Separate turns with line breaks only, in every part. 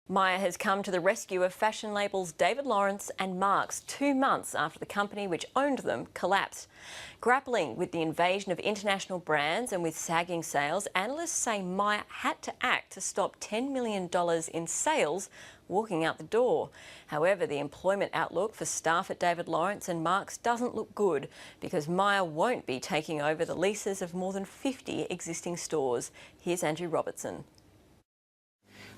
Myer has come to the rescue of fashion labels David Laurence and Marcs 2 months after the company which owned them collapsed. Grappling with the invasion of international brands and with sagging sales, analysts say Myer had to act to stop $10 million in sales walking out the door. However, the employment outlook for staff at David Laurence and Marcs doesn't look good because Myer won't be taking over the leases of more than 50 existing stores. Here's Andrew Robertson.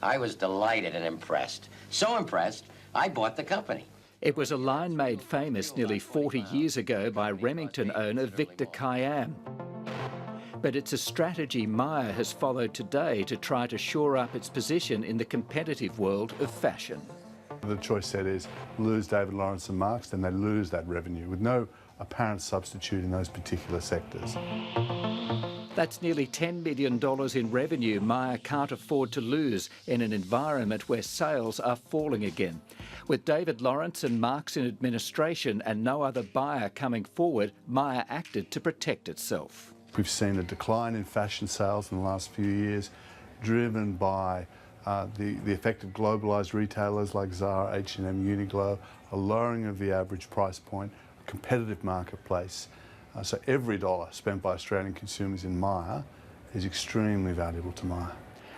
I was delighted and impressed. So impressed, I bought the company.
It was a line made famous nearly 40 years ago by Remington owner Victor Kiam. But it's a strategy Myer has followed today to try to shore up its position in the competitive world of fashion.
The choice set is lose David Laurence and Marcs, then they lose that revenue with no apparent substitute in those particular sectors.
That's nearly $10 million in revenue Myer can't afford to lose in an environment where sales are falling again. With David Laurence and Marcs in administration and no other buyer coming forward, Myer acted to protect itself.
We've seen a decline in fashion sales in the last few years, driven by the effect of globalised retailers like Zara, H&M, Uniqlo, a lowering of the average price point, a competitive marketplace. So every dollar spent by Australian consumers in Myer is extremely valuable to Myer.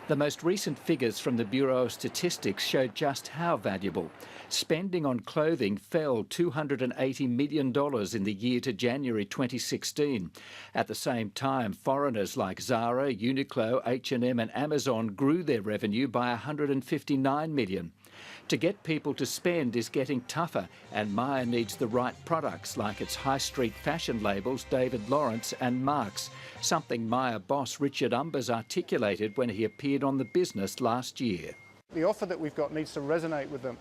The most recent figures from the Bureau of Statistics show just how valuable. Spending on clothing fell $280 million in the year to January 2016. At the same time, foreigners like Zara, Uniqlo, H&M and Amazon grew their revenue by $159 million. To get people to spend is getting tougher, and Myer needs the right products like its high street fashion labels David Laurence and Marcs, something Myer boss Richard Umbers articulated when he appeared on The Business last year.
The offer that we've got needs to resonate with them,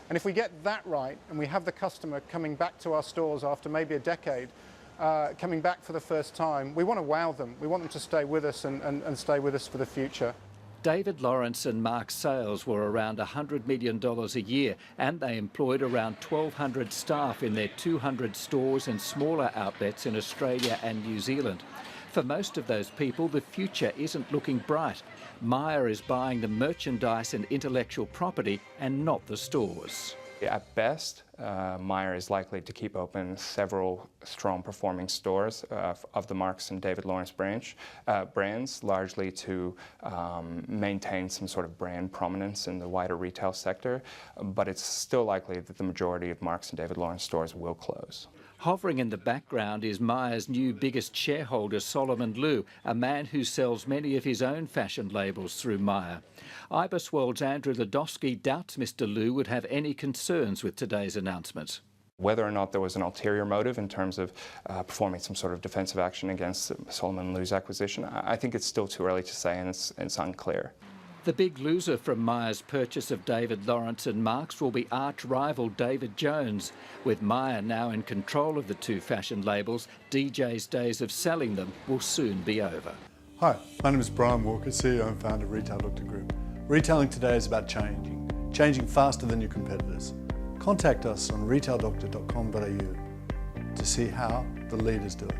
and if we get that right and we have the customer coming back to our stores after maybe a decade, coming back for the first time, we want to wow them. We want them to stay with us and stay with us for the future.
David Laurence and Marcs' sales were around $100 million a year, and they employed around 1,200 staff in their 200 stores and smaller outlets in Australia and New Zealand. For most of those people, the future isn't looking bright. Myer is buying the merchandise and intellectual property and not the stores.
At best, Myer is likely to keep open several strong performing stores of the Marcs and David Laurence brands, largely to maintain some sort of brand prominence in the wider retail sector, but it's still likely that the majority of Marcs and David Laurence stores will close.
Hovering in the background is Myer's new biggest shareholder, Solomon Lew, a man who sells many of his own fashion labels through Myer. IBIS World's Andrew Ladowski doubts Mr. Lew would have any concerns with today's announcement.
Whether or not there was an ulterior motive in terms of performing some sort of defensive action against Solomon Lew's acquisition, I think it's still too early to say, and it's unclear.
The big loser from Myer's purchase of David Laurence and Marcs will be arch-rival David Jones. With Myer now in control of the two fashion labels, DJ's days of selling them will soon be over.
Hi, my name is Brian Walker, CEO and founder of Retail Doctor Group. Retailing today is about changing faster than your competitors. Contact us on retaildoctor.com.au to see how the leaders do it.